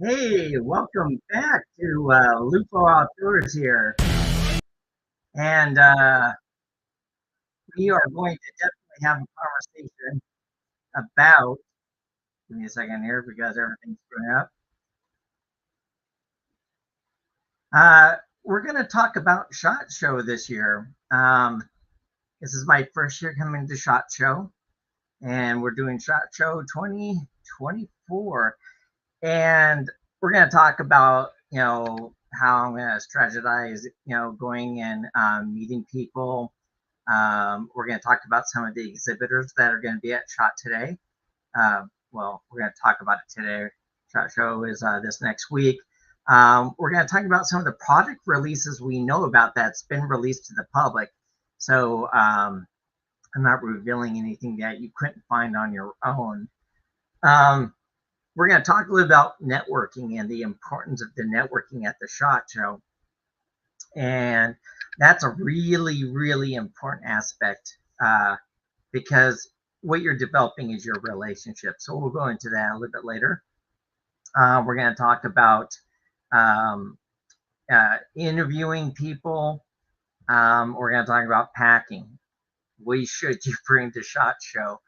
Hey, welcome back to Lupo Outdoors here. And we are going to definitely have a conversation about, give me a second here because everything's going up. We're going to talk about SHOT Show this year. This is my first year coming to SHOT Show, and we're doing SHOT Show 2024. And we're going to talk about, how I'm going to strategize, going and meeting people. We're going to talk about some of the exhibitors that are going to be at SHOT today. We're going to talk about it today. SHOT Show is this next week. We're going to talk about some of the product releases we know about that's been released to the public. So I'm not revealing anything that you couldn't find on your own. We're going to talk a little about networking and the importance of the networking at the SHOT Show. And that's a really, really important aspect because what you're developing is your relationship. So we'll go into that a little bit later. We're going to talk about interviewing people. We're going to talk about packing. What should you bring to SHOT Show?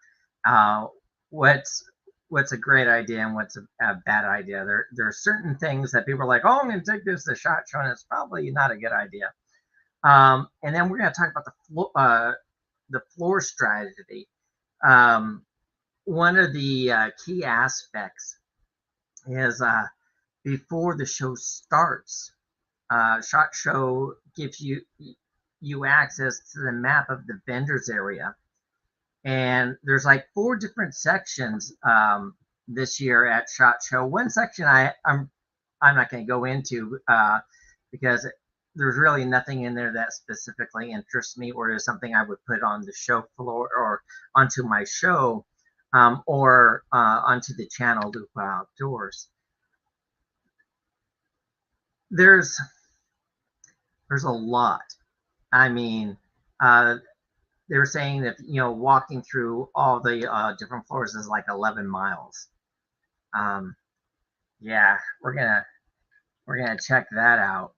What's a great idea and what's a bad idea? There are certain things that people are like, oh, I'm going to take this to SHOT Show, and it's probably not a good idea. And then we're going to talk about the floor strategy. One of the key aspects is before the show starts, SHOT Show gives you access to the map of the vendors area. And there's like 4 different sections this year at SHOT Show. One section I'm not going to go into because there's really nothing in there that specifically interests me or is something I would put on the show floor or onto my show or onto the channel Lupa Outdoors. There's a lot. I mean, they were saying that walking through all the different floors is like 11 miles. Yeah, we're gonna check that out.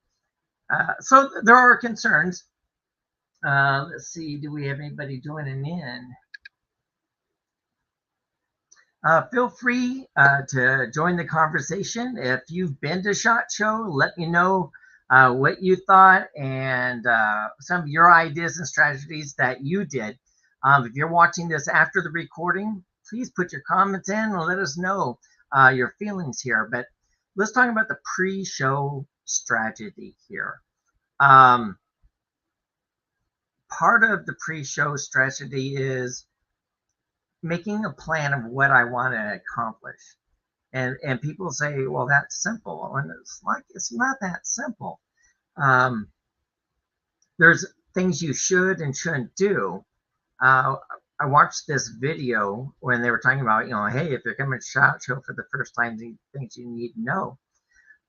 So there are concerns. Let's see, do we have anybody joining in? Feel free to join the conversation. If you've been to SHOT Show, let me know what you thought and some of your ideas and strategies that you did. If you're watching this after the recording, please put your comments in and let us know your feelings here. But let's talk about the pre-show strategy here. Part of the pre-show strategy is making a plan of what I want to accomplish. And people say, well, that's simple. And it's like, it's not that simple. There's things you should and shouldn't do. I watched this video when they were talking about, hey, if you're coming to SHOT Show for the first time, these things you need to know.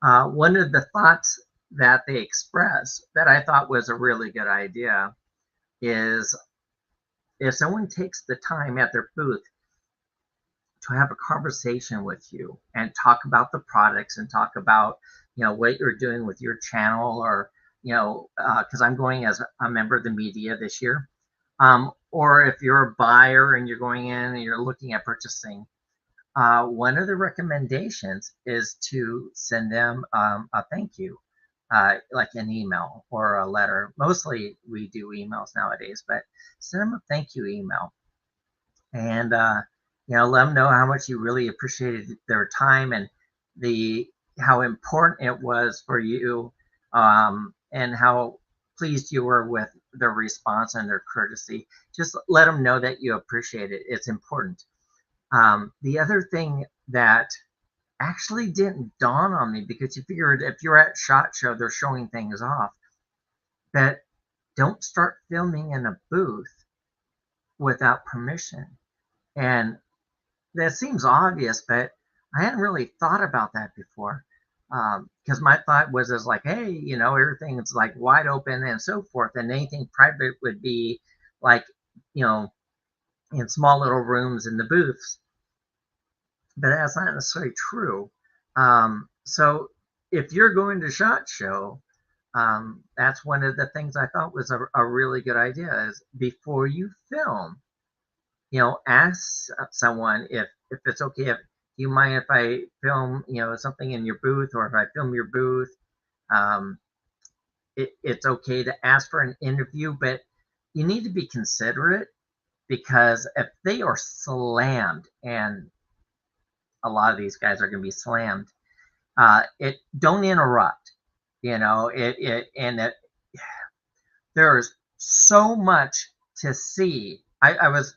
One of the thoughts that they expressed that I thought was a really good idea is if someone takes the time at their booth to have a conversation with you and talk about the products and talk about, what you're doing with your channel or, because I'm going as a member of the media this year. Or if you're a buyer and you're going in and you're looking at purchasing, one of the recommendations is to send them a thank you, like an email or a letter. Mostly we do emails nowadays, but send them a thank you email. And, let them know how much you really appreciated their time and how important it was for you and how pleased you were with their response and their courtesy. Just let them know that you appreciate it. It's important. The other thing that actually didn't dawn on me, because you figured if you're at SHOT Show, they're showing things off, that don't start filming in a booth without permission. And that seems obvious, but I hadn't really thought about that before. Because my thought was like, hey, everything's like wide open and so forth, and anything private would be like, in small little rooms in the booths. But that's not necessarily true. So if you're going to SHOT Show, that's one of the things I thought was a really good idea is before you film, ask someone if it's okay. If do you mind if I film, something in your booth, or if I film your booth, um, it's okay to ask for an interview, but you need to be considerate because if they are slammed, and a lot of these guys are going to be slammed, it don't interrupt. There's so much to see. I was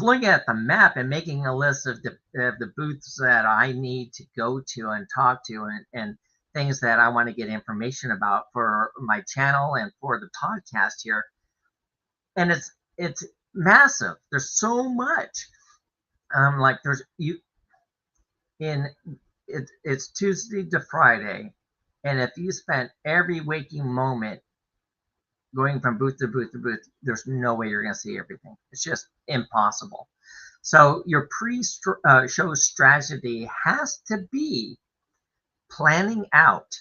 looking at the map and making a list of the booths that I need to go to and talk to, and things that I want to get information about for my channel and for the podcast here. And it's massive. There's so much. Like there's you in it's Tuesday to Friday, and if you spent every waking moment going from booth to booth to booth, there's no way you're going to see everything. It's just impossible. So your pre-show strategy has to be planning out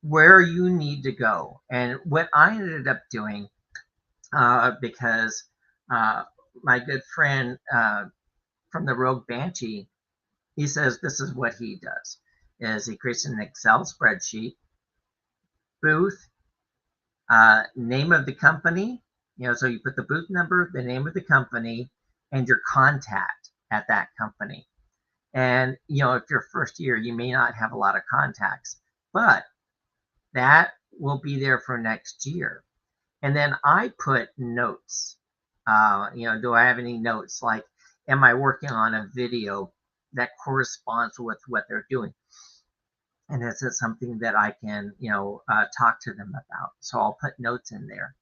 where you need to go. And what I ended up doing, because my good friend from the Rogue Banshee, he says this is what he does: is he creates an Excel spreadsheet, booth, name of the company, so you put the booth number, the name of the company, and your contact at that company. And, if you're first year, you may not have a lot of contacts, but that will be there for next year. And then I put notes. Do I have any notes? Like, am I working on a video that corresponds with what they're doing? And is it something that I can, talk to them about? So I'll put notes in there.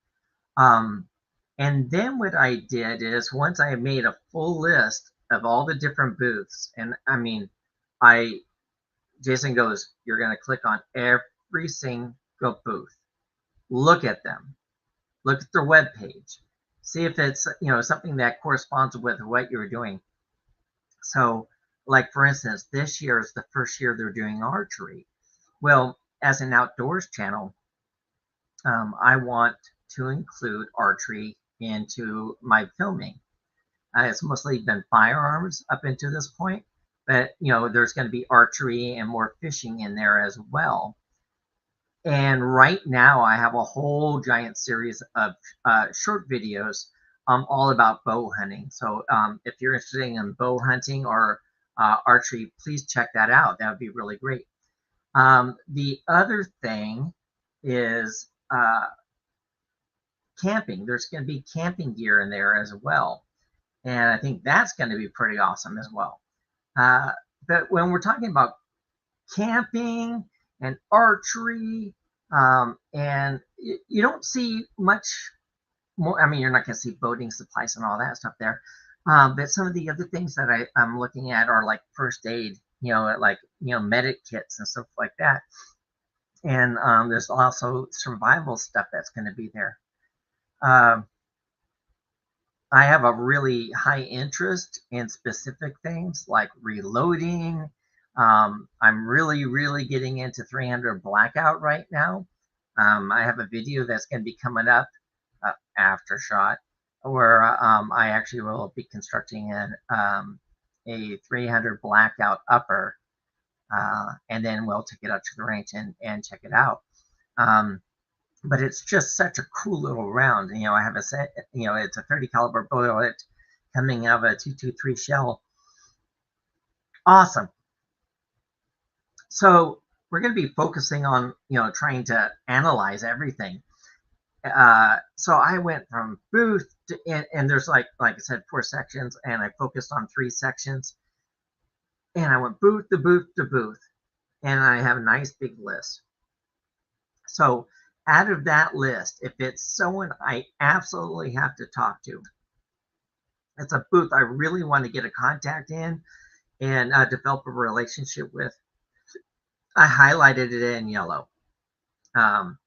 And then what I did is once I made a full list of all the different booths, and I mean, Jason goes, you're going to click on every single booth, look at them, look at their web page, see if it's, something that corresponds with what you're doing. So, like for instance, this year is the first year they're doing archery. Well, as an outdoors channel, I want to include archery into my filming. It's mostly been firearms up until this point, but there's going to be archery and more fishing in there as well. And right now, I have a whole giant series of short videos all about bow hunting. So if you're interested in bow hunting or archery, please check that out. That would be really great. The other thing is camping. There's going to be camping gear in there as well. And I think that's going to be pretty awesome as well. But when we're talking about camping and archery, and you don't see much more. I mean, you're not going to see boating supplies and all that stuff there. But some of the other things that I'm looking at are like first aid, like, medic kits and stuff like that. And there's also survival stuff that's going to be there. I have a really high interest in specific things like reloading. I'm really, really getting into 300 blackout right now. I have a video that's going to be coming up after shot, where I actually will be constructing a 300 blackout upper, and then we'll take it out to the range and check it out. But it's just such a cool little round. I have a set, it's a 30 caliber bullet coming out of a 223 shell. Awesome. So we're going to be focusing on, trying to analyze everything. So I went from booth to, and there's like I said, 4 sections, and I focused on 3 sections. And I went booth to booth to booth, and I have a nice big list. So out of that list, if it's someone I absolutely have to talk to, it's a booth I really want to get a contact in and develop a relationship with, I highlighted it in yellow. And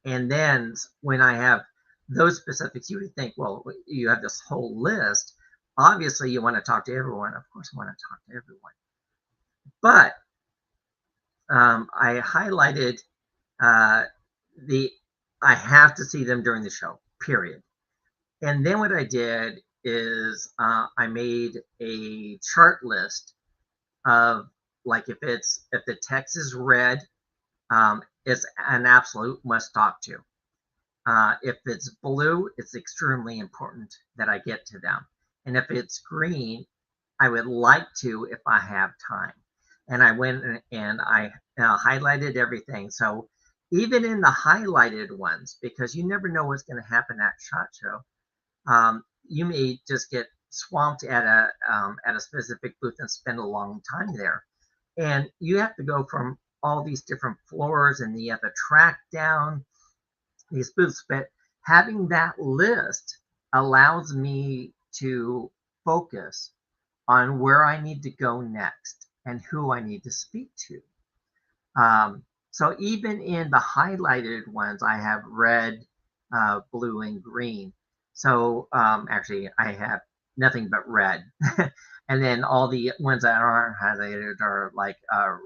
then when I have those specifics, you would think, well, you have this whole list. Obviously, you want to talk to everyone. Of course, I want to talk to everyone. But I highlighted uh, I have to see them during the show, period. And then what I did is I made a chart list of, like, if the text is red, it's an absolute must talk to. If it's blue, it's extremely important that I get to them. And if it's green, I would like to if I have time. And I went and I highlighted everything. So even in the highlighted ones, because you never know what's going to happen at SHOT Show, you may just get swamped at a specific booth and spend a long time there. And you have to go from all these different floors, and you have to track down these booths. But having that list allows me to focus on where I need to go next and who I need to speak to. So even in the highlighted ones, I have red, blue, and green. So actually, I have nothing but red. And then all the ones that aren't highlighted are like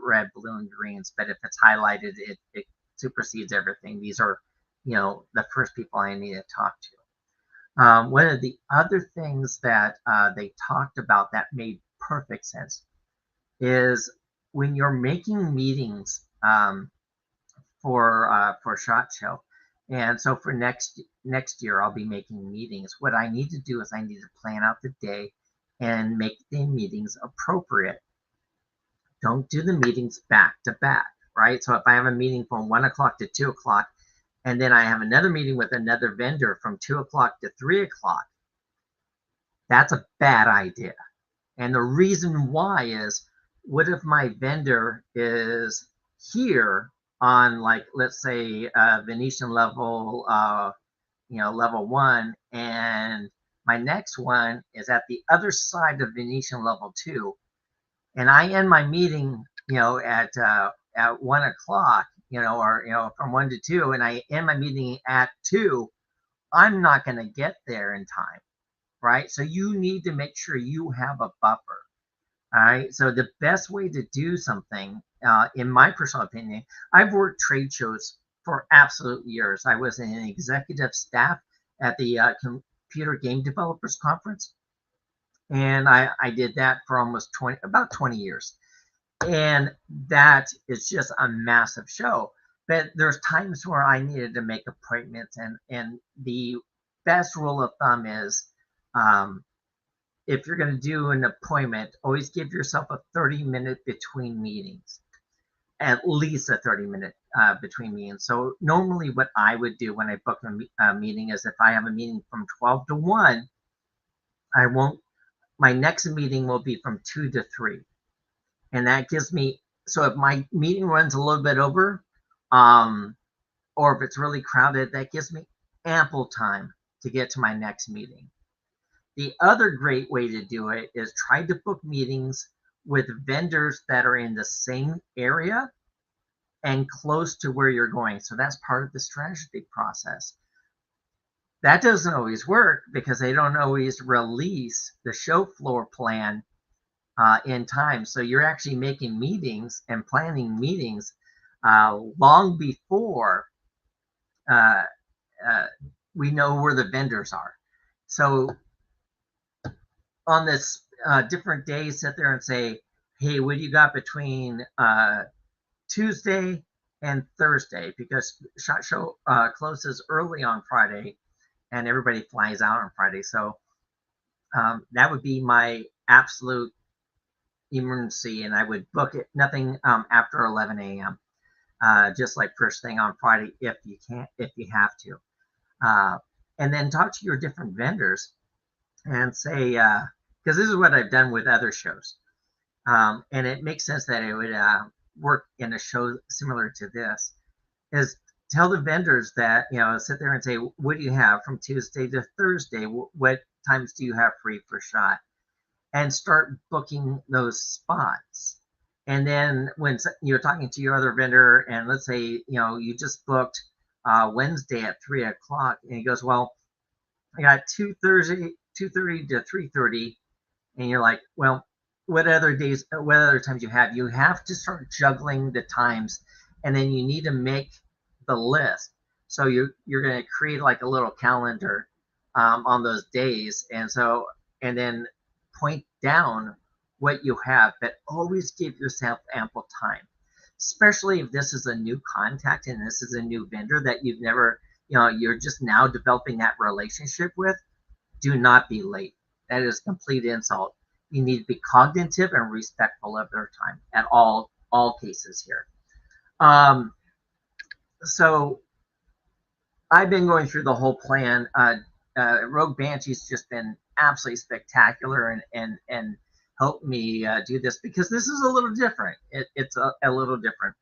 red, blue, and greens. But if it's highlighted, it supersedes everything. These are, the first people I need to talk to. One of the other things that they talked about that made perfect sense is when you're making meetings for SHOT Show. And so for next year, I'll be making meetings. What I need to do is I need to plan out the day and make the meetings appropriate. Don't do the meetings back to back, right? So if I have a meeting from 1 o'clock to 2 o'clock, and then I have another meeting with another vendor from 2 o'clock to 3 o'clock, that's a bad idea. And the reason why is, what if my vendor is here on, like, let's say Venetian level, level 1, and my next one is at the other side of Venetian level 2, and I end my meeting, at 1 o'clock, or from 1 to 2, and I end my meeting at 2. I'm not going to get there in time, right? So you need to make sure you have a buffer. All right. So the best way to do something, in my personal opinion, I've worked trade shows for absolute years. I was an executive staff at the Computer Game Developers Conference, and I did that for about 20 years. And that is just a massive show. But there's times where I needed to make appointments, and the best rule of thumb is, um, if you're going to do an appointment, always give yourself a 30-minute between meetings, at least a 30-minute between meetings. So normally what I would do when I book a meeting is, if I have a meeting from 12 to 1, my next meeting will be from 2 to 3. And that gives me, so if my meeting runs a little bit over, or if it's really crowded, that gives me ample time to get to my next meeting. The other great way to do it is try to book meetings with vendors that are in the same area and close to where you're going. So that's part of the strategy process. That doesn't always work because they don't always release the show floor plan in time. So you're actually making meetings and planning meetings long before uh, uh, we know where the vendors are. So on this different days, sit there and say, hey, what do you got between Tuesday and Thursday? Because SHOT Show closes early on Friday, and everybody flies out on Friday. So that would be my absolute emergency, and I would book it nothing after 11 a.m. Just like first thing on Friday, if you have to. And then talk to your different vendors and say, because this is what I've done with other shows, and it makes sense that it would work in a show similar to this, is tell the vendors that, sit there and say, what do you have from Tuesday to Thursday? What times do you have free for SHOT? And start booking those spots. And then when you're talking to your other vendor, and let's say, you just booked Wednesday at 3 o'clock, and he goes, well, I got 2:30 to 3:30, and you're like, well, what other days, what other times you have to start juggling the times, and then you need to make the list. So you're going to create like a little calendar on those days, and then point down what you have, but always give yourself ample time, especially if this is a new contact and this is a new vendor that you've never, you're just now developing that relationship with. Do not be late. That is complete insult. You need to be cognitive and respectful of their time at all cases here. Um, so I've been going through the whole plan. Rogue Banshee's just been absolutely spectacular and helped me do this because this is a little different. It's a little different.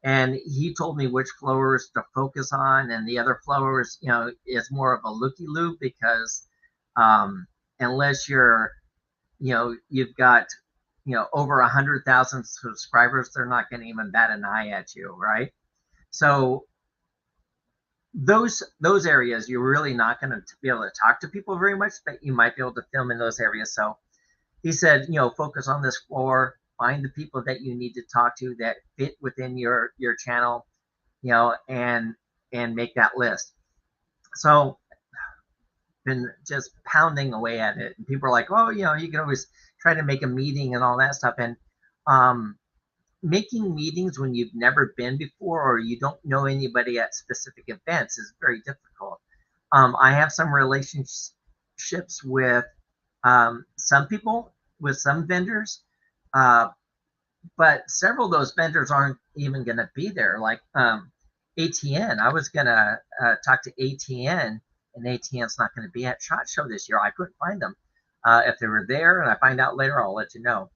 And he told me which flowers to focus on, and the other flowers, is more of a looky loop because unless you've got over 100,000 subscribers, they're not going to even bat an eye at you, right? So those areas you're really not going to be able to talk to people very much, but you might be able to film in those areas. So he said, focus on this floor, find the people that you need to talk to that fit within your channel, and make that list. So been just pounding away at it, and people are like, oh, you can always try to make a meeting and all that stuff. And making meetings when you've never been before or you don't know anybody at specific events is very difficult. I have some relationships with some people, with some vendors, but several of those vendors aren't even going to be there. Like ATN, I was going to talk to ATN, and ATN's not going to be at SHOT Show this year. I couldn't find them. If they were there and I find out later, I'll let you know.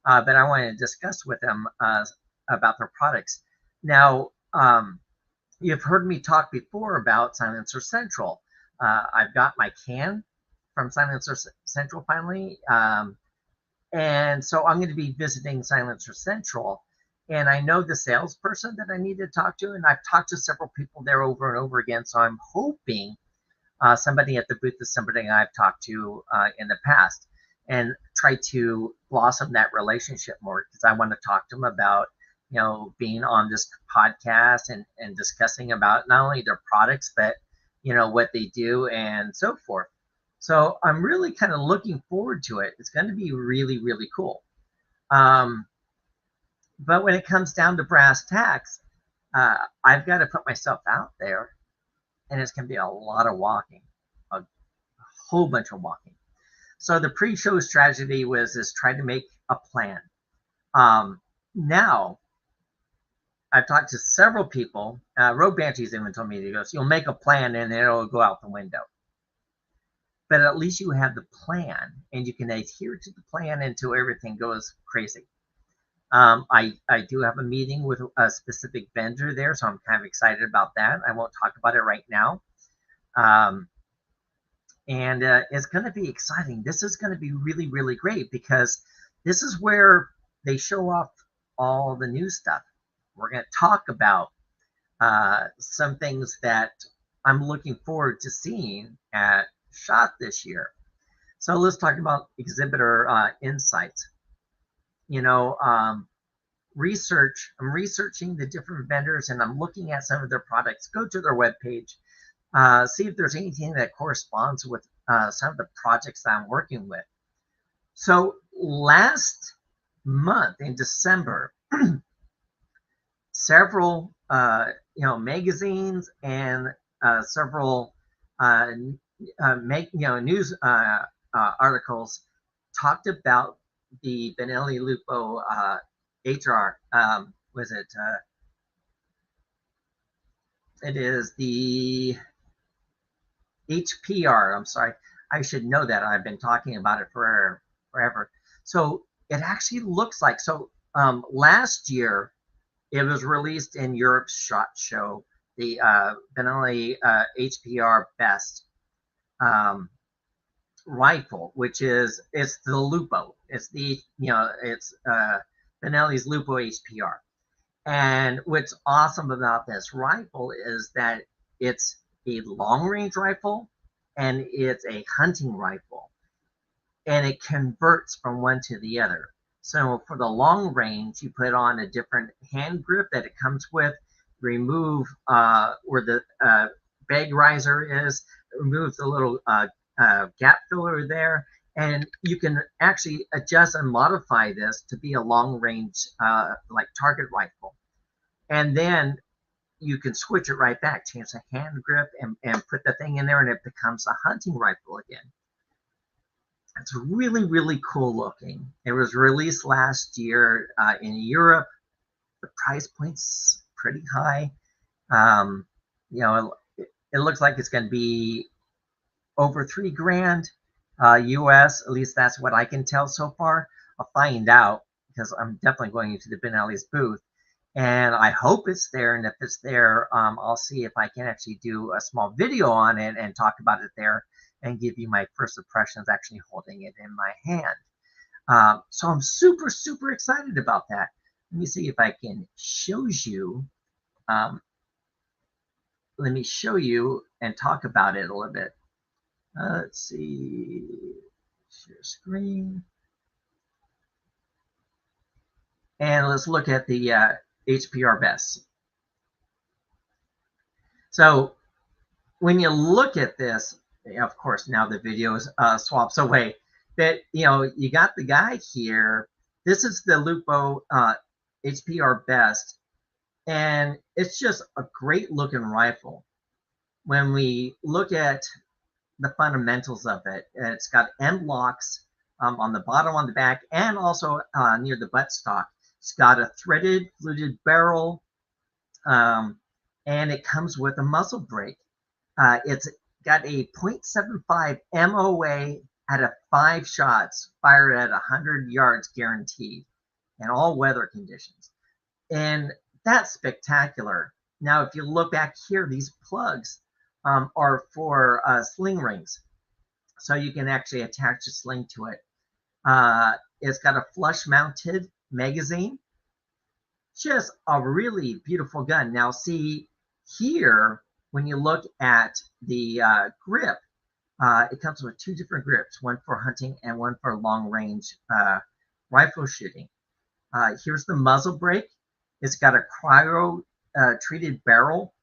But I wanted to discuss with them about their products. Now, you've heard me talk before about Silencer Central. I've got my can from Silencer Central finally. And so I'm going to be visiting Silencer Central. And I know the salesperson that I need to talk to. And I've talked to several people there over and over again. So I'm hoping somebody at the booth is somebody I've talked to in the past, and try to blossom that relationship more, because I want to talk to them about, being on this podcast and discussing about not only their products, but, what they do and so forth. So I'm really kind of looking forward to it. It's going to be really, really cool. But when it comes down to brass tacks, I've got to put myself out there, and it's going to be a lot of walking, a whole bunch of walking. So the pre-show strategy was try to make a plan. Now, I've talked to several people. Rogue Banshee's even told me, he goes, you'll make a plan and it'll go out the window. But at least you have the plan, and you can adhere to the plan until everything goes crazy. I do have a meeting with a specific vendor there, so I'm kind of excited about that. I won't talk about it right now. And it's going to be exciting. This is going to be really, really great, because this is where they show off all the new stuff. We're going to talk about some things that I'm looking forward to seeing at SHOT this year. So let's talk about exhibitor insights. Research. I'm researching the different vendors, and I'm looking at some of their products. Go to their webpage. See if there's anything that corresponds with some of the projects that I'm working with. So last month in December, several magazines and several news articles talked about the Benelli Loopa HR. Was it? It is the HPR. I'm sorry. I should know that. I've been talking about it forever. So it actually looks like, last year it was released in Europe's SHOT Show, the Benelli HPR Best rifle, it's the Lupo. It's Benelli's Lupo HPR. And what's awesome about this rifle is that it's a long-range rifle and it's a hunting rifle, and it converts from one to the other. So for the long range, you put on a different hand grip that it comes with, remove where the bag riser is, remove the little gap filler there, and you can actually adjust and modify this to be a long range like target rifle. And then you can switch it right back, change the hand grip and put the thing in there, and it becomes a hunting rifle again. It's really, really cool looking. It was released last year in Europe. The price point's pretty high. You know, it looks like it's going to be over $3,000 US. At least that's what I can tell so far. I'll find out because I'm definitely going into the Benelli's booth, and I hope it's there. And if it's there, I'll see if I can actually do a small video on it and talk about it there and give you my first impressions actually holding it in my hand. So I'm super, super excited about that. Let me see if I can show you. Let me show you and talk about it a little bit. Let's see. Share screen. And let's look at the HPR best. So when you look at this, of course, now the video swaps away. But, you got the guy here. This is the Lupo HPR best. And it's just a great looking rifle. When we look at the fundamentals of it, it's got end locks on the bottom, on the back, and also near the buttstock. It's got a threaded, fluted barrel, and it comes with a muzzle brake. It's got a .75 MOA out of 5 shots, fired at 100 yards guaranteed in all weather conditions. And that's spectacular. Now, if you look back here, these plugs are for sling rings. So you can actually attach a sling to it. It's got a flush mounted magazine. Just a really beautiful gun. Now, see here, when you look at the grip, it comes with 2 different grips, one for hunting and one for long range rifle shooting. Here's the muzzle brake. It's got a cryo treated barrel.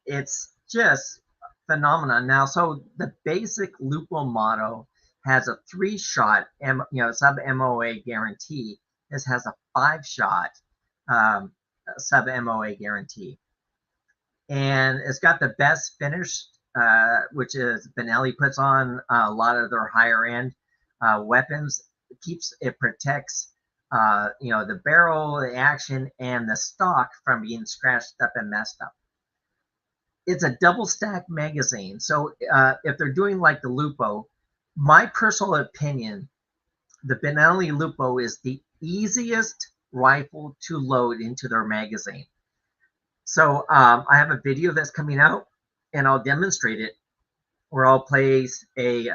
It's just phenomenal. Now, so the basic Lupo motto has a 3-shot, sub MOA guarantee. This has a 5-shot sub MOA guarantee, and it's got the best finish, which is Benelli puts on a lot of their higher end weapons. It protects the barrel, the action, and the stock from being scratched up and messed up. It's a double stack magazine. So if they're doing like the Lupo, my personal opinion, the Benelli Lupo is the easiest rifle to load into their magazine. So I have a video that's coming out, and I'll demonstrate it, where I'll place a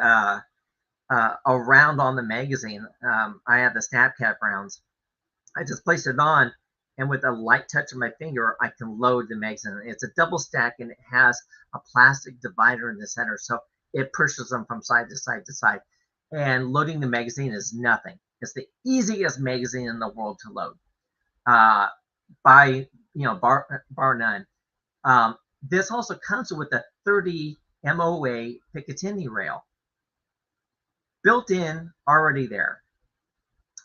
round on the magazine. I have the Snapcap rounds. I just place it on, and with a light touch of my finger, I can load the magazine. It's a double stack, and it has a plastic divider in the center, so it pushes them from side to side to side. And loading the magazine is nothing. It's the easiest magazine in the world to load, bar none. This also comes with a 30 MOA Picatinny rail, built in, already there.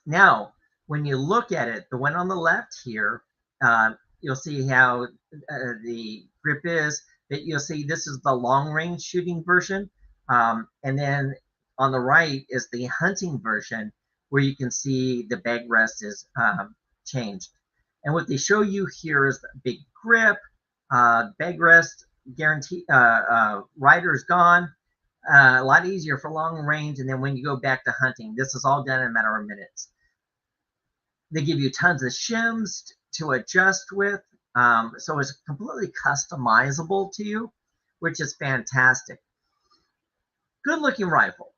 Now, when you look at it, the one on the left here, you'll see how the grip is. That you'll see this is the long range shooting version, and then on the right is the hunting version, where you can see the bag rest is changed. And what they show you here is the big grip, bag rest guarantee, rider's gone. A lot easier for long range, and then when you go back to hunting, this is all done in a matter of minutes. They give you tons of shims to adjust with, so it's completely customizable to you, which is fantastic. Good looking rifle.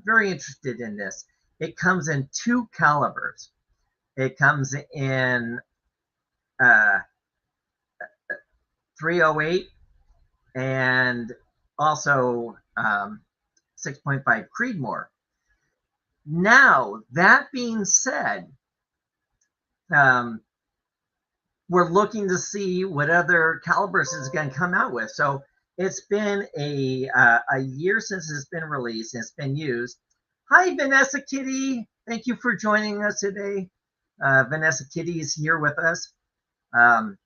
Very interested in this. It comes in 2 calibers. It comes in 308 and also 6.5 Creedmoor. Now, that being said, um, we're looking to see what other calibers it's going to come out with. So it's been a year since it's been released and it's been used. Hi, Vanessa Kitty. Thank you for joining us today. Vanessa Kitty is here with us. Um,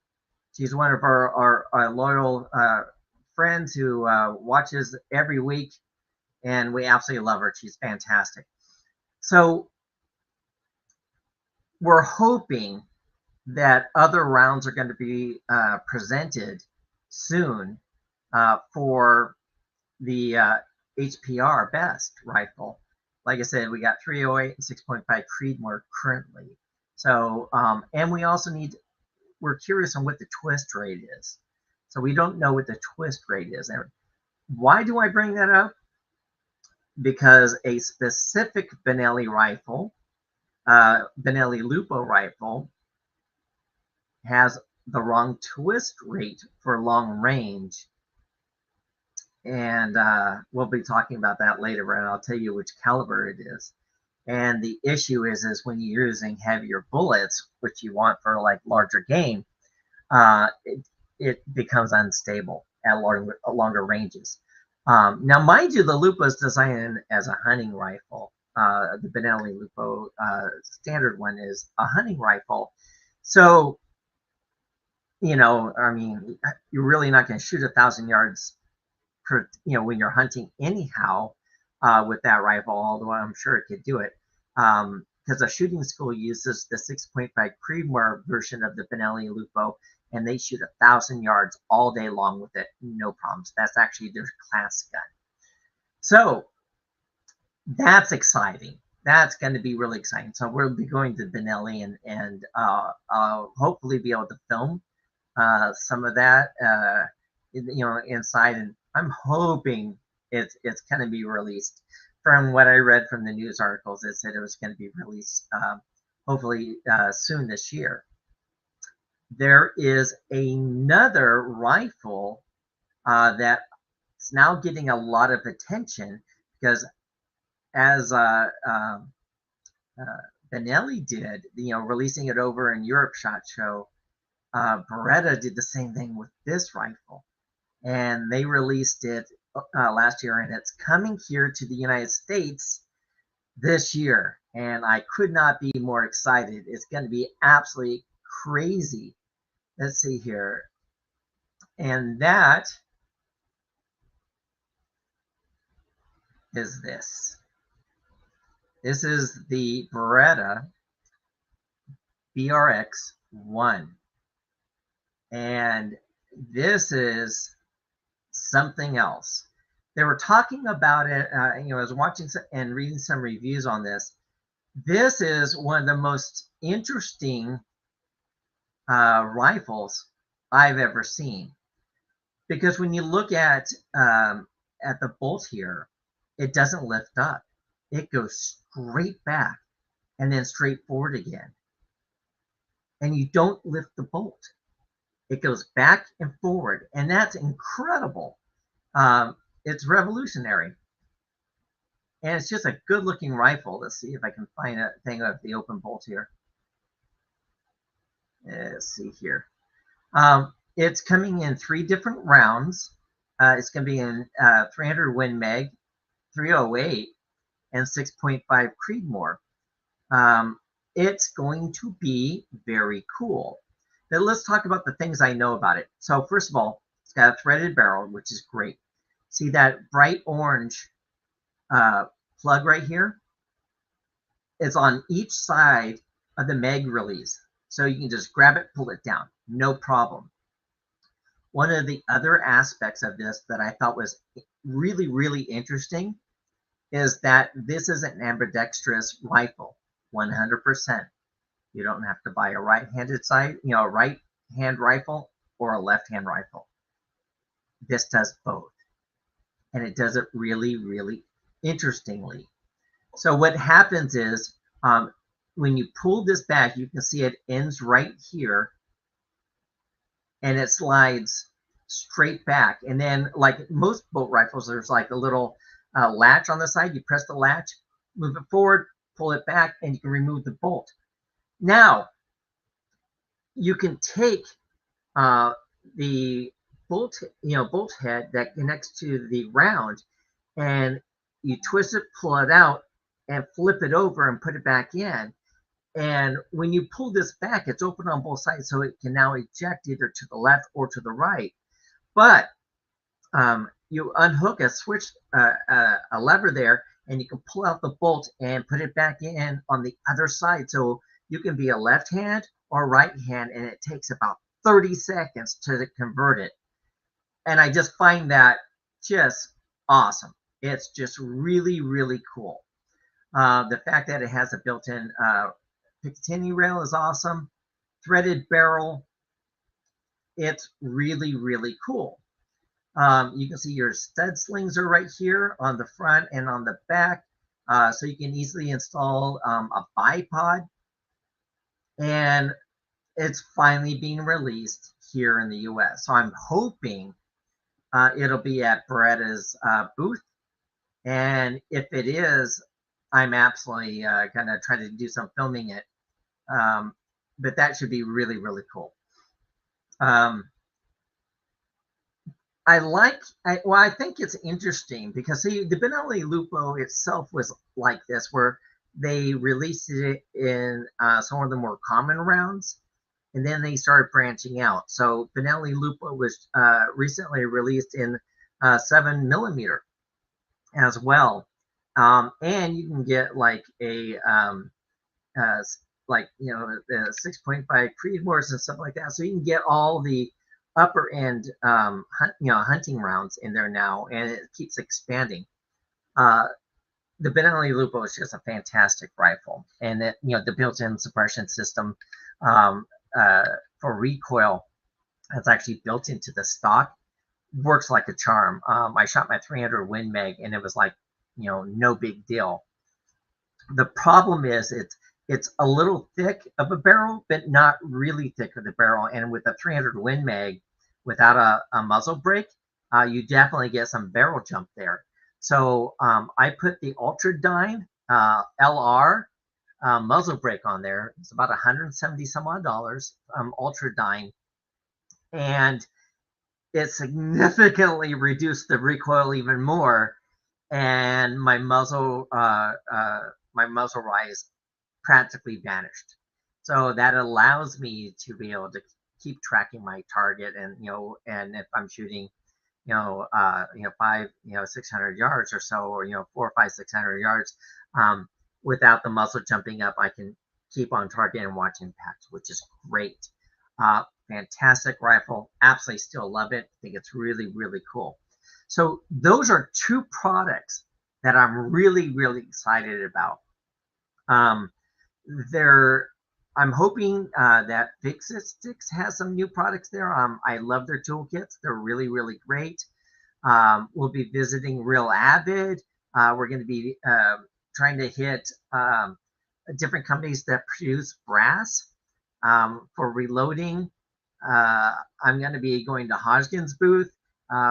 she's one of our loyal friends who watches every week, and we absolutely love her. She's fantastic. So we're hoping that other rounds are going to be presented soon for the HPR best rifle. Like I said, we got 308 and 6.5 Creedmoor currently. So, and we also we're curious on what the twist rate is. So we don't know what the twist rate is. And why do I bring that up? Because a specific Benelli rifle, Benelli Loopa rifle, has the wrong twist rate for long range. And we'll be talking about that later, and I'll tell you which caliber it is. And the issue is when you're using heavier bullets, which you want for like larger game, it becomes unstable at longer ranges. Now, mind you, the Lupa is designed as a hunting rifle. The Benelli Lupa standard one is a hunting rifle. So, I mean, you're really not going to shoot 1,000 yards per, when you're hunting anyhow with that rifle, although I'm sure it could do it. Because a shooting school uses the 6.5 Creedmoor version of the Benelli Lupo, and they shoot 1,000 yards all day long with it, no problems. That's actually their class gun. So that's exciting. That's going to be really exciting. So we'll be going to Benelli and hopefully be able to film some of that, inside. And I'm hoping it's going to be released. From what I read from the news articles, it said it was going to be released hopefully soon this year. There is another rifle that's now getting a lot of attention because as Benelli did, releasing it over in Europe SHOT Show, Beretta did the same thing with this rifle. And they released it last year, and it's coming here to the United States this year. And I could not be more excited. It's going to be absolutely crazy. Let's see here. And that is this. This is the Beretta BRX-1. And this is something else. They were talking about it, I was watching and reading some reviews on this. This is one of the most interesting rifles I've ever seen, because when you look at the bolt here, it doesn't lift up. It goes straight back and then straight forward again. And you don't lift the bolt. It goes back and forward, and that's incredible. It's revolutionary. And it's just a good-looking rifle. Let's see if I can find a thing of the open bolt here. Let's see here. It's coming in 3 different rounds. It's going to be in 300 Win Mag, 308, and 6.5 Creedmoor. It's going to be very cool. Now let's talk about the things I know about it. So first of all, it's got a threaded barrel, which is great. See that bright orange plug right here? It's on each side of the mag release. So you can just grab it, pull it down, no problem. One of the other aspects of this that I thought was really, really interesting is that this is an ambidextrous rifle, 100%. You don't have to buy a right-handed side, a right-hand rifle or a left-hand rifle. This does both. And it does it really, really interestingly. So what happens is when you pull this back, you can see it ends right here and it slides straight back. And then like most bolt rifles, there's like a little latch on the side. You press the latch move it forward, pull it back, and you can remove the bolt. Now, you can take the bolt, bolt head that connects to the round, and you twist it, pull it out, and flip it over and put it back in. And when you pull this back, it's open on both sides, so it can now eject either to the left or to the right. But you unhook a switch, a lever there, and you can pull out the bolt and put it back in on the other side. So you can be a left hand or right hand, and it takes about 30 seconds to convert it. And I just find that just awesome. It's just really, really cool. The fact that it has a built-in Picatinny rail is awesome. Threaded barrel. It's really, really cool. You can see your stud slings are right here on the front and on the back. So you can easily install a bipod. And it's finally being released here in the US. So I'm hoping it'll be at Beretta's booth. And if it is, I'm absolutely going to try to do some filming it. But that should be really, really cool. I think it's interesting because the Benelli Loopa itself was like this, where they released it in some of the more common rounds, and then they started branching out. So Benelli Loopa was recently released in 7mm as well, and you can get like a the 6.5 Creedmoors and stuff like that. So you can get all the upper end hunting rounds in there now, and it keeps expanding. The Benelli Lupo is just a fantastic rifle, and it, the built-in suppression system for recoil that's actually built into the stock works like a charm. I shot my 300 Win Mag, and it was like no big deal. The problem is it's a little thick of a barrel, but not really thick of the barrel. And with a 300 Win Mag, without a muzzle brake, you definitely get some barrel jump there. So I put the Ultradyne LR muzzle brake on there. It's about $170 some odd Ultradyne, and it significantly reduced the recoil even more. And my muzzle rise practically vanished. So that allows me to be able to keep tracking my target, and and if I'm shooting 600 yards or so, or 400, 500, 600 yards, without the muzzle jumping up, I can keep on target and watch impact, which is great. Fantastic rifle. Absolutely still love it. I think it's really, really cool. So those are two products that I'm really, really excited about. I'm hoping that Fix-It-Sticks has some new products there. I love their toolkits. They're really, really great. We'll be visiting Real Avid. We're going to be trying to hit different companies that produce brass for reloading. I'm going to be going to Hodgkin's booth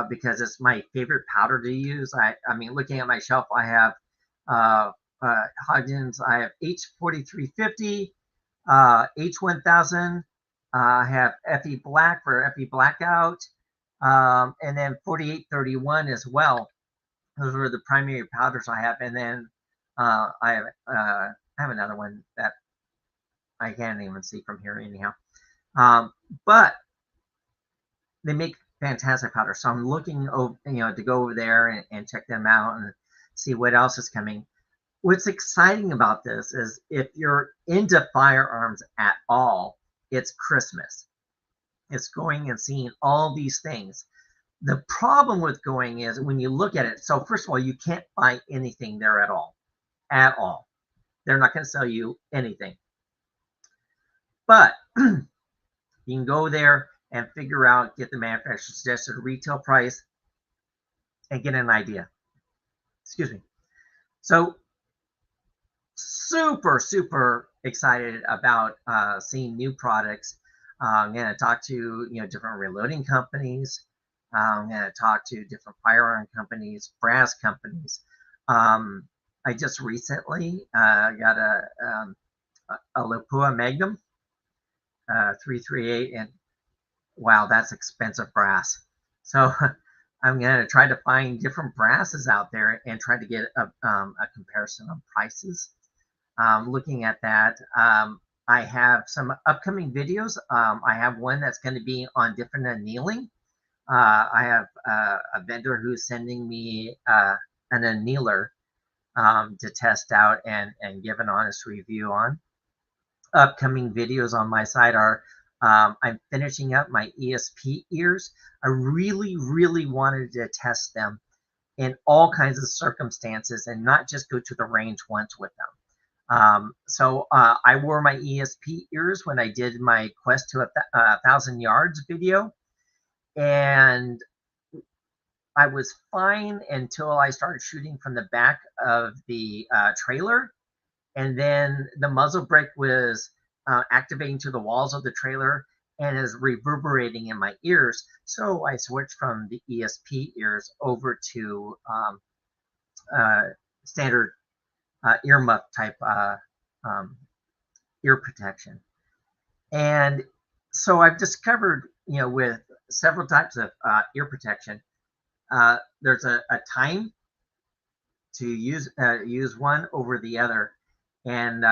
because it's my favorite powder to use. I mean, looking at my shelf, I have Hodgins. I have H4350, H1000. I have FE Black for FE Blackout, and then 4831 as well. Those were the primary powders I have, and then I have another one that I can't even see from here anyhow. But they make fantastic powder, so I'm looking to go over there and check them out and see what else is coming. What's exciting about this is if you're into firearms at all, it's Christmas. It's going and seeing all these things. The problem with going is when you look at it, so first of all, you can't buy anything there at all. At all. They're not going to sell you anything. But you can go there and figure out, get the manufacturer's suggested retail price, and get an idea. Excuse me. So super, super excited about seeing new products. I'm going to talk to different reloading companies. I'm going to talk to different firearm companies, brass companies. I just recently got a Loopa Magnum 338, and wow, that's expensive brass. So I'm going to try to find different brasses out there and try to get a comparison of prices. Looking at that, I have some upcoming videos. I have one that's going to be on different annealing. I have a vendor who's sending me an annealer to test out and give an honest review on. Upcoming videos on my side are I'm finishing up my ESP ears. I really, really wanted to test them in all kinds of circumstances and not just go to the range once with them. So I wore my ESP ears when I did my Quest to a Thousand Yards video, and I was fine until I started shooting from the back of the trailer, and then the muzzle brake was activating to the walls of the trailer and is reverberating in my ears. So I switched from the ESP ears over to uh, standard earmuff type um, ear protection. And so I've discovered, with several types of ear protection, there's a time to use one over the other, and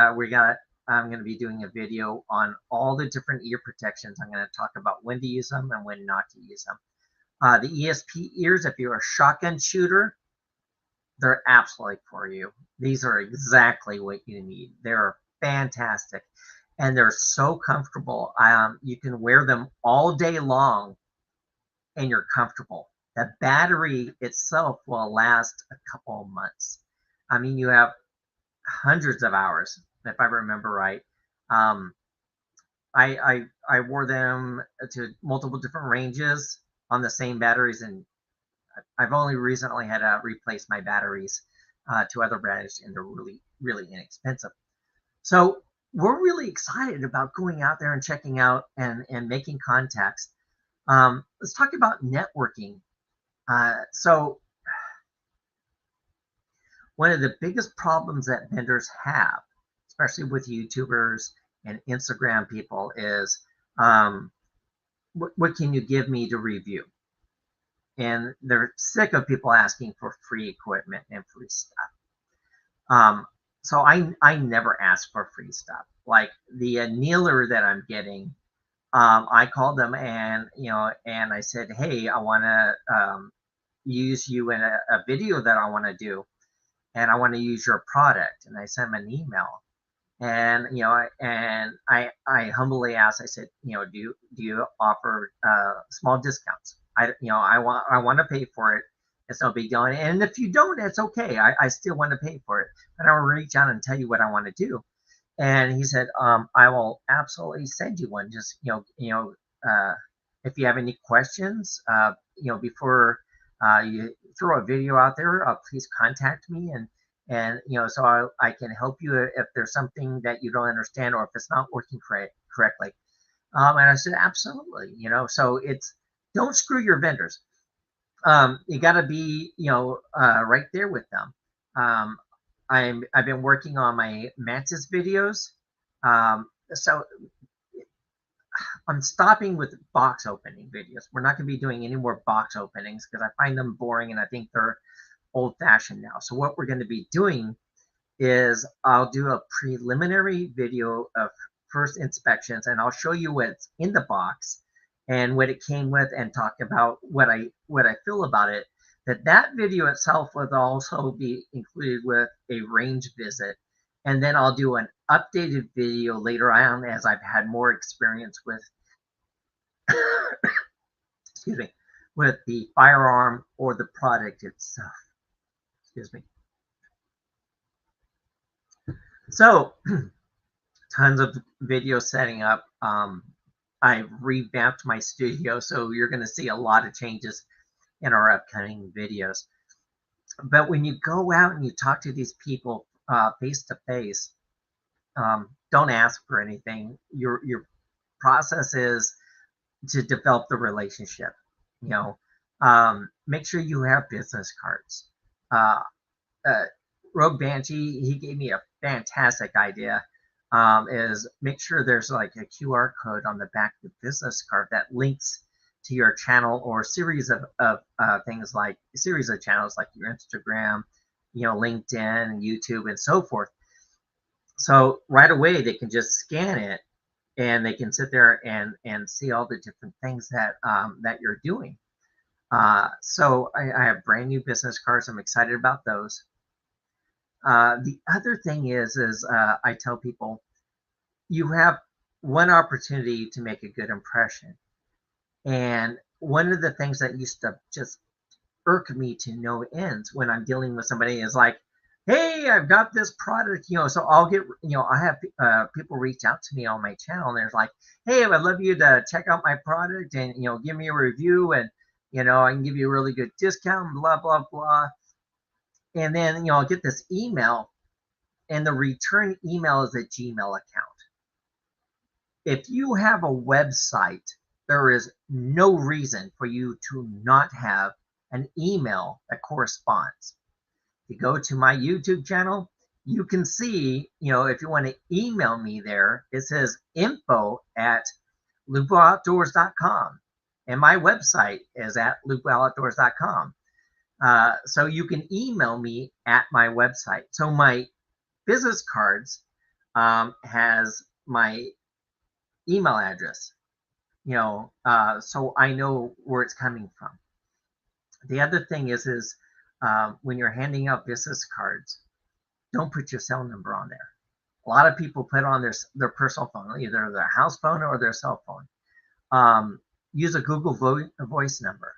I'm going to be doing a video on all the different ear protections. I'm going to talk about when to use them and when not to use them. The ESP ears, if you're a shotgun shooter, they're absolutely for you. These are exactly what you need. They're fantastic, and they're so comfortable. You can wear them all day long, and you're comfortable. The battery itself will last a couple of months. I mean, you have hundreds of hours, if I remember right. Um, I wore them to multiple different ranges on the same batteries, and I've only recently had to replace my batteries to other batteries, and they're really, really inexpensive. So we're really excited about going out there and checking out and making contacts. Let's talk about networking. So one of the biggest problems that vendors have, especially with YouTubers and Instagram people, is what can you give me to review? And they're sick of people asking for free equipment and free stuff. So I never ask for free stuff. Like the annealer that I'm getting, I called them and I said, hey, I want to use you in a video that I want to do, and I want to use your product. And I sent them an email, and I humbly asked. I said, do you offer small discounts? I want to pay for it. It's no big deal. And if you don't, it's okay. I still want to pay for it, but I will reach out and tell you what I want to do. And he said, I will absolutely send you one. Just if you have any questions, before you throw a video out there, please contact me, and so I can help you if there's something that you don't understand or if it's not working correctly. And I said, absolutely. So it's, don't screw your vendors. You got to be right there with them. I've been working on my Mantis videos. So I'm stopping with box opening videos. We're not going to be doing any more box openings because I find them boring and I think they're old fashioned now. So what we're going to be doing is I'll do a preliminary video of first inspections, and I'll show you what's in the box and what it came with, and talk about what I feel about it. That video itself would also be included with a range visit, and then I'll do an updated video later on as I've had more experience with excuse me, with the firearm or the product itself. Excuse me. So tons of video setting up. I revamped my studio, so you're going to see a lot of changes in our upcoming videos. But when you go out and you talk to these people face to face, don't ask for anything. Your process is to develop the relationship. Make sure you have business cards. Uh, Rogue Banshee, he gave me a fantastic idea. Is make sure there's like a QR code on the back of the business card that links to your channel or series of things like a series of channels like your Instagram, LinkedIn, YouTube, and so forth. So right away they can just scan it and they can sit there and see all the different things that you're doing. So I have brand new business cards. I'm excited about those. The other thing is I tell people you have one opportunity to make a good impression. And one of the things that used to just irk me to no ends when I'm dealing with somebody is like, hey, I've got this product, so I'll get, I have people reach out to me on my channel and they're like, hey, I'd love you to check out my product and, give me a review and, I can give you a really good discount, blah, blah, blah. And then, I'll get this email and the return email is a Gmail account. If you have a website, there is no reason for you to not have an email that corresponds. If you go to my YouTube channel, you can see, if you want to email me there, it says info@lupaoutdoors.com. And my website is at lupaoutdoors.com. So you can email me at my website. So my business cards has my email address, so I know where it's coming from. The other thing is when you're handing out business cards, don't put your cell number on there. A lot of people put on their personal phone, either their house phone or their cell phone. Use a Google voice number,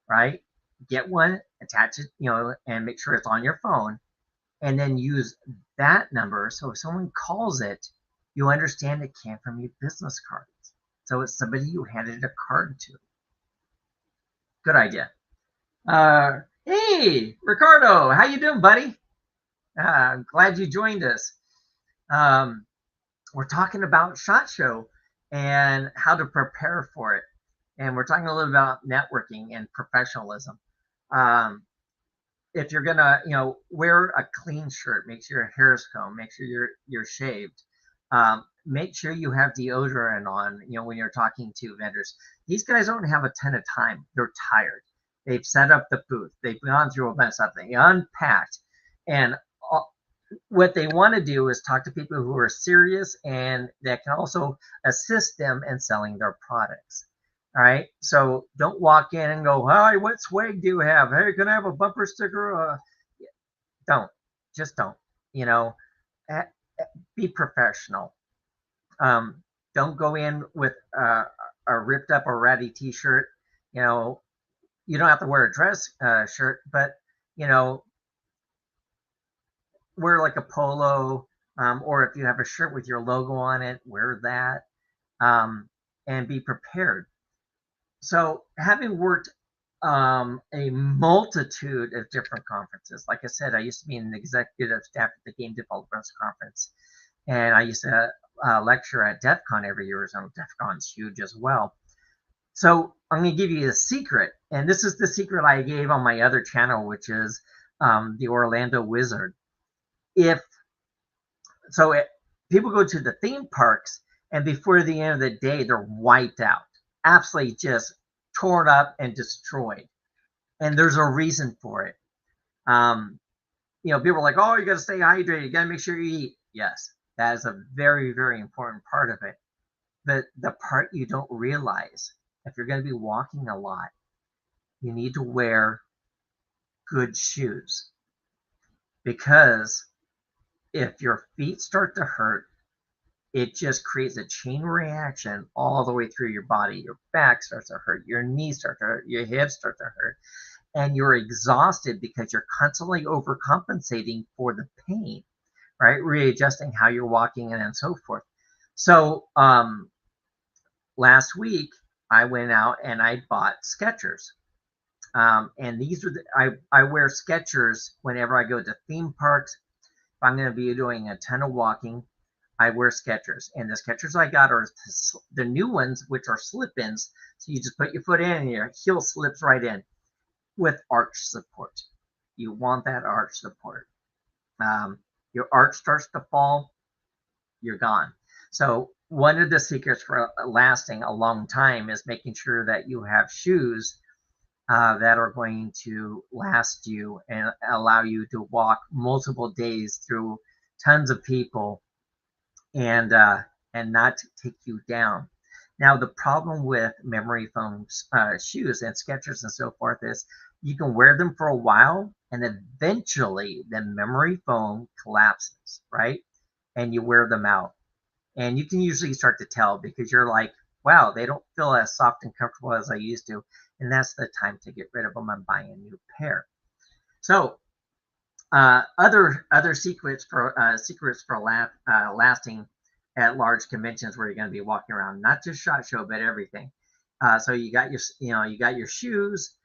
right? Get one, attach it, and make sure it's on your phone, and then use that number. So if someone calls it, you understand it came from your business cards. So it's somebody you handed a card to. Good idea. Hey, Ricardo, how you doing, buddy? I'm glad you joined us. We're talking about SHOT Show and how to prepare for it. And we're talking a little about networking and professionalism. If you're gonna, wear a clean shirt, make sure your hair is combed, make sure you're shaved. Make sure you have deodorant on, when you're talking to vendors. These guys don't have a ton of time. They're tired. They've set up the booth. They've gone through a bunch of stuff. They unpacked. And what they want to do is talk to people who are serious and that can also assist them in selling their products. All right. So don't walk in and go, hi, what swag do you have? Hey, can I have a bumper sticker? Don't. Just don't. Be professional. Don't go in with a ripped up or ratty t-shirt. You don't have to wear a dress shirt, but wear like a polo, or if you have a shirt with your logo on it, wear that, and be prepared. So having worked a multitude of different conferences, like I said, I used to be an executive staff at the Game Developers Conference, and I used to lecture at DEF CON every year, so DEF CON's huge as well. So I'm going to give you a secret, and this is the secret I gave on my other channel, which is the Orlando Wizard. People go to the theme parks, and before the end of the day, they're wiped out, absolutely just torn up and destroyed. And there's a reason for it. People are like, oh, you got to stay hydrated. You got to make sure you eat. Yes, that is a very, very important part of it. But the part you don't realize, if you're going to be walking a lot, you need to wear good shoes. Because if your feet start to hurt, it just creates a chain reaction all the way through your body. Your back starts to hurt, your knees start to hurt, your hips start to hurt, and you're exhausted because you're constantly overcompensating for the pain, right? Readjusting how you're walking and so forth. So last week I went out and I bought Skechers. And these are I wear Skechers whenever I go to theme parks. If I'm going to be doing a ton of walking, I wear Skechers. And the Skechers I got are the new ones, which are slip-ins. So you just put your foot in and your heel slips right in with arch support. You want that arch support. your art starts to fall, you're gone. So one of the secrets for lasting a long time is making sure that you have shoes that are going to last you and allow you to walk multiple days through tons of people and not take you down. Now, the problem with memory foam shoes and Skechers and so forth is you can wear them for a while and eventually the memory foam collapses, right? And you wear them out. And you can usually start to tell because you're like, wow, they don't feel as soft and comfortable as I used to. And that's the time to get rid of them and buy a new pair. So other secrets for lasting at large conventions where you're going to be walking around, not just SHOT Show, but everything. So you got your shoes.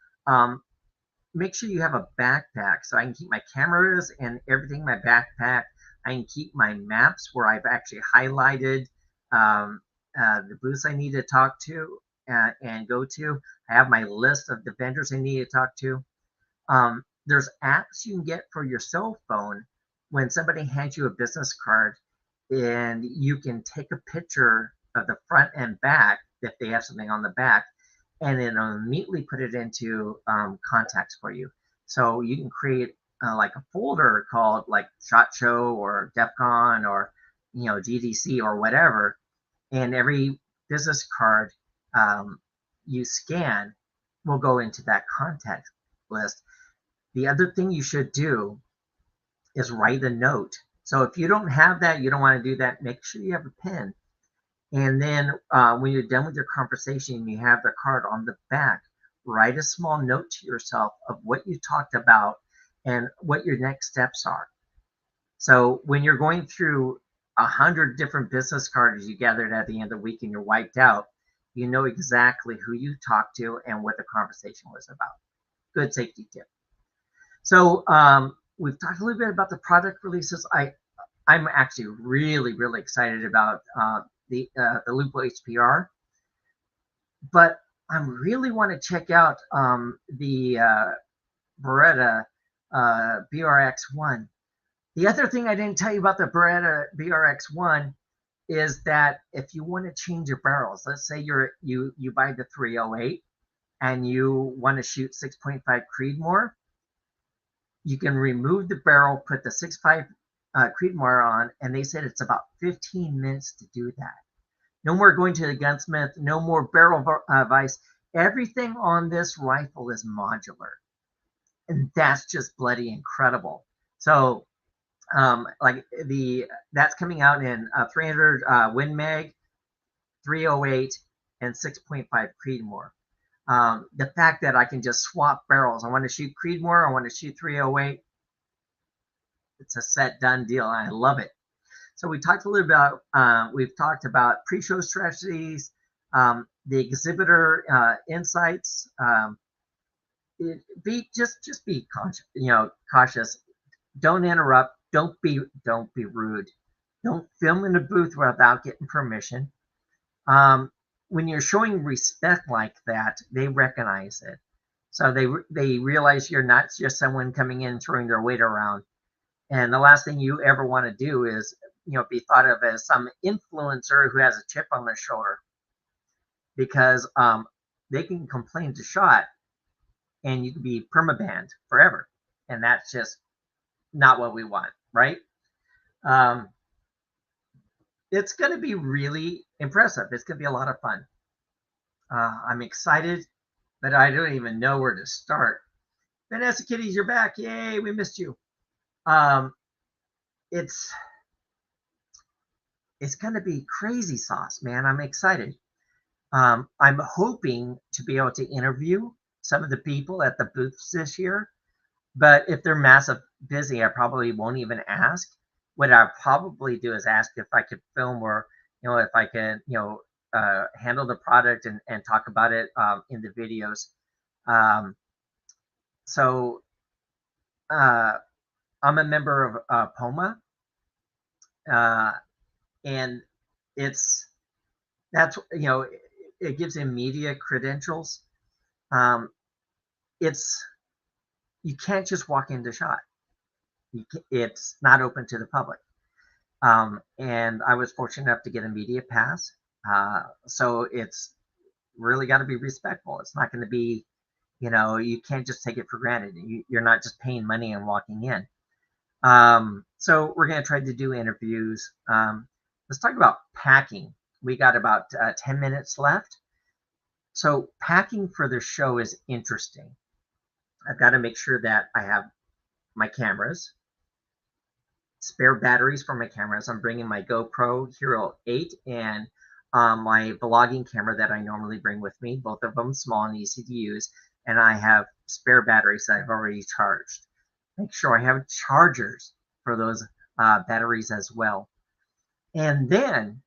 Make sure you have a backpack so I can keep my cameras and everything in my backpack. I can keep my maps where I've actually highlighted the booths I need to talk to and go to. I have my list of the vendors I need to talk to. There's apps you can get for your cell phone when somebody hands you a business card, and you can take a picture of the front and back if they have something on the back, and then immediately put it into contacts for you. So you can create like a folder called like SHOT Show or DEF CON or GDC or whatever, and every business card you scan will go into that contact list. The other thing you should do is write a note. So if you don't have that, you don't want to do that, make sure you have a pen. And then when you're done with your conversation, you have the card on the back, write a small note to yourself of what you talked about and what your next steps are. So when you're going through 100 different business cards you gathered at the end of the week and you're wiped out, you know exactly who you talked to and what the conversation was about. Good safety tip. So we've talked a little bit about the product releases. I'm actually really, really excited about the Loopa HPR, but I really want to check out the Beretta BRX1. The other thing I didn't tell you about the Beretta BRX1 is that if you want to change your barrels, let's say you buy the 308 and you want to shoot 6.5 Creedmoor, you can remove the barrel, put the 6.5 Creedmoor on, and they said it's about 15 minutes to do that. No more going to the gunsmith, no more barrel vise. Everything on this rifle is modular, and that's just bloody incredible. So that's coming out in 300 Win Mag, 308, and 6.5 Creedmoor. The fact that I can just swap barrels. I want to shoot Creedmoor, I want to shoot 308. It's a set done deal, and I love it. So we talked a little about we've talked about pre-show strategies, the exhibitor insights. Be cautious. Don't interrupt. Don't be rude. Don't film in the booth without getting permission. When you're showing respect like that, they recognize it. So they realize you're not just someone coming in throwing their weight around. And the last thing you ever want to do is, be thought of as some influencer who has a chip on their shoulder, because they can complain to SHOT and you can be permabanned forever. And that's just not what we want, right? It's going to be really impressive. It's going to be a lot of fun. I'm excited, but I don't even know where to start. Vanessa Kitties, you're back. Yay, we missed you. It's going to be crazy sauce, man. I'm excited. I'm hoping to be able to interview some of the people at the booths this year, but if they're massive busy, I probably won't even ask. What I'll probably do is ask if I could film, or if I can handle the product and talk about it in the videos. So I'm a member of Poma, and it gives him media credentials. You can't just walk into SHOT. it's not open to the public. And I was fortunate enough to get a media pass. So it's really got to be respectful. It's not going to be, you can't just take it for granted. You're not just paying money and walking in. So we're going to try to do interviews. Let's talk about packing. We got about 10 minutes left. So packing for the show is interesting. I've got to make sure that I have my cameras, spare batteries for my cameras. I'm bringing my GoPro Hero 8 and my vlogging camera that I normally bring with me, both of them small and easy to use. And I have spare batteries that I've already charged. Make sure I have chargers for those batteries as well. And then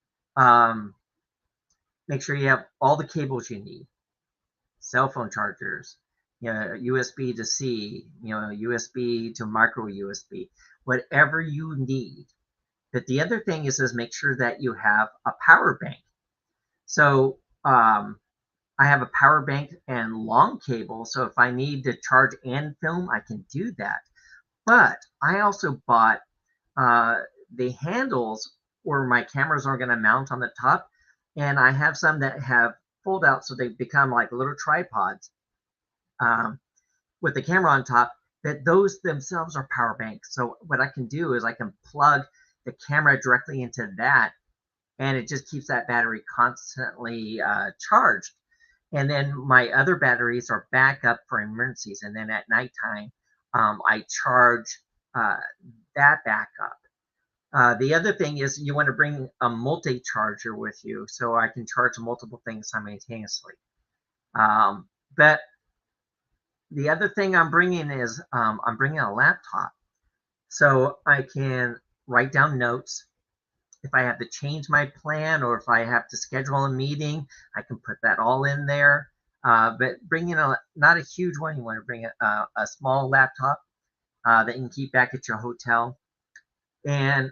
make sure you have all the cables you need. Cell phone chargers, USB to C, USB to micro USB, whatever you need. But the other thing is make sure that you have a power bank. So I have a power bank and long cable. So if I need to charge and film, I can do that. But I also bought the handles where my cameras are going to mount on the top. And I have some that have fold out so they become like little tripods with the camera on top, that those themselves are power banks. So what I can do is I can plug the camera directly into that, and it just keeps that battery constantly charged. And then my other batteries are backup for emergencies. And then at nighttime, I charge that backup. The other thing is you want to bring a multi-charger with you so I can charge multiple things simultaneously. But the other thing I'm bringing is I'm bringing a laptop so I can write down notes. If I have to change my plan or if I have to schedule a meeting, I can put that all in there. But bringing not a huge one, you want to bring a small laptop that you can keep back at your hotel. And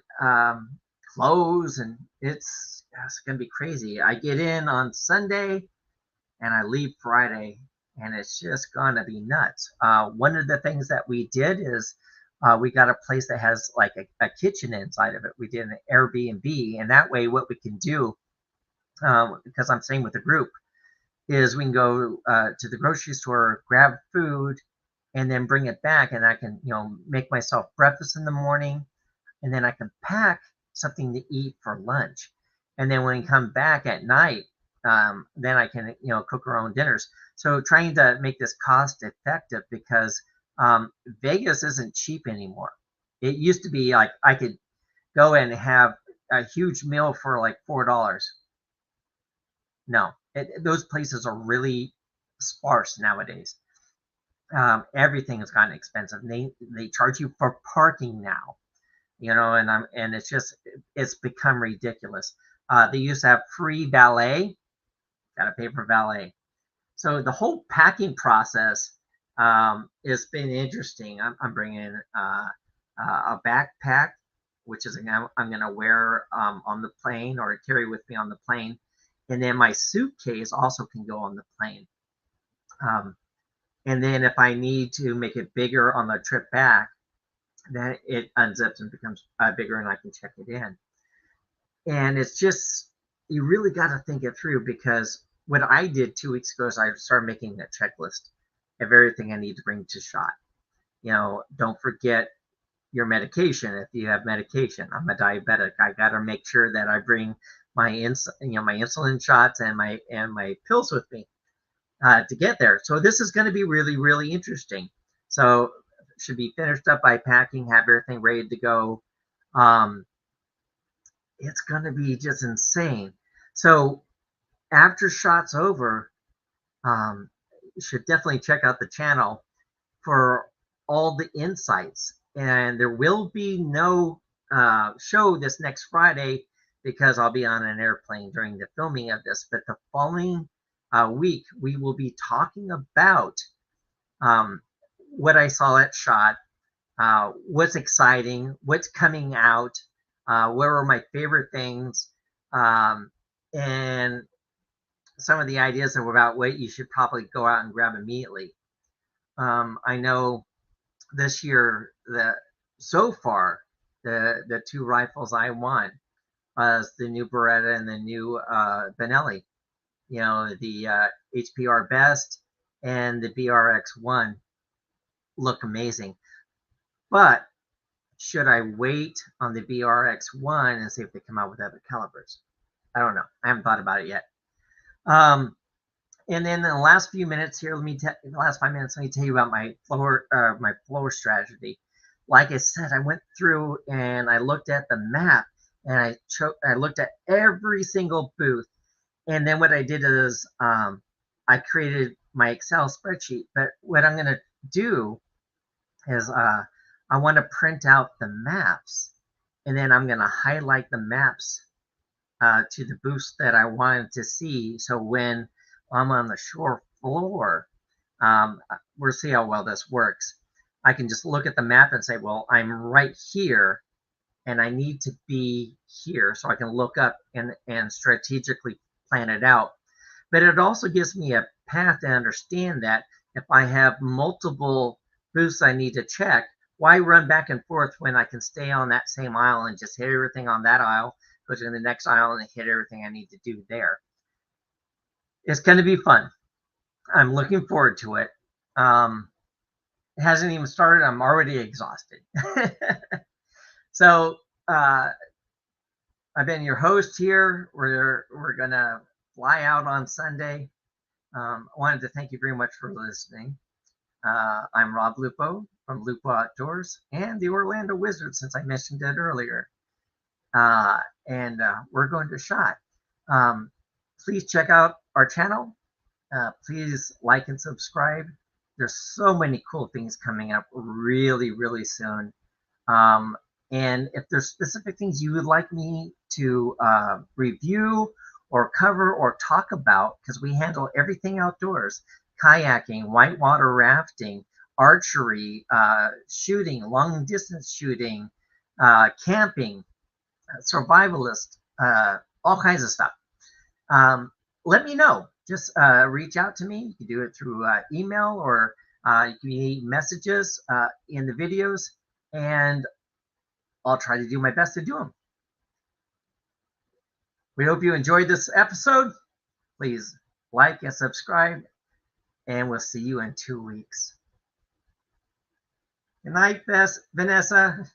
clothes, and it's going to be crazy. I get in on Sunday and I leave Friday, and it's just going to be nuts. One of the things that we did is we got a place that has like a kitchen inside of it. We did an Airbnb, and that way what we can do, because I'm staying with a group, is we can go to the grocery store, grab food, and then bring it back, and I can make myself breakfast in the morning, and then I can pack something to eat for lunch. And then when we come back at night, then I can, cook our own dinners. So trying to make this cost effective, because Vegas isn't cheap anymore. It used to be like I could go and have a huge meal for like $4. No, those places are really sparse nowadays. Everything has gotten expensive. They charge you for parking now. And it's become ridiculous. They used to have free valet, gotta pay for valet. So the whole packing process has been interesting. I'm bringing a backpack, which is I'm gonna wear on the plane or carry with me on the plane, and then my suitcase also can go on the plane. And then if I need to make it bigger on the trip back, then it unzips and becomes bigger, and I can check it in. And it's just, you really got to think it through, because what I did 2 weeks ago is I started making a checklist of everything I need to bring to shot. Don't forget your medication if you have medication. I'm a diabetic. I got to make sure that I bring my insulin shots and my pills with me to get there. So this is going to be really, really interesting. So should be finished up by packing, have everything ready to go. It's going to be just insane. So after shot's over, you should definitely check out the channel for all the insights. And there will be no show this next Friday because I'll be on an airplane during the filming of this. But the following week, we will be talking about what I saw at shot, what's exciting, what's coming out, what were my favorite things, and some of the ideas about what you should probably go out and grab immediately. I know this year that so far, the two rifles I want was the new Beretta and the new Benelli. You know, the HPR Best and the BRX1 look amazing. But should I wait on the BRX1 and see if they come out with other calibers? I don't know. I haven't thought about it yet. And then in the last few minutes here, in the last 5 minutes, let me tell you about my floor strategy. Like I said, I went through and I looked at the map and I looked at every single booth. And then what I did is I created my Excel spreadsheet. But what I'm going to do is I want to print out the maps, and then I'm going to highlight the maps to the booths that I wanted to see. So when I'm on the shore floor, we'll see how well this works. I can just look at the map and say, well, I'm right here and I need to be here. So I can look up and strategically plan it out. But it also gives me a path to understand that if I have multiple booths I need to check, why run back and forth when I can stay on that same aisle and just hit everything on that aisle, go to the next aisle and hit everything I need to do there. It's going to be fun. I'm looking forward to it. It hasn't even started. I'm already exhausted. So I've been your host here. We're going to fly out on Sunday. I wanted to thank you very much for listening. I'm Rob Lupo from Lupo Outdoors and the Orlando Wizards, since I mentioned it earlier. And we're going to SHOT. Please check out our channel. Please like and subscribe. There's so many cool things coming up really, really soon. And if there's specific things you would like me to review or cover or talk about, because we handle everything outdoors: kayaking, whitewater rafting, archery, shooting, long distance shooting, camping, survivalist, all kinds of stuff. Let me know. Just reach out to me. You can do it through email, or you can leave messages in the videos, and I'll try to do my best to do them. We hope you enjoyed this episode. Please like and subscribe, and we'll see you in 2 weeks. Good night, Vanessa.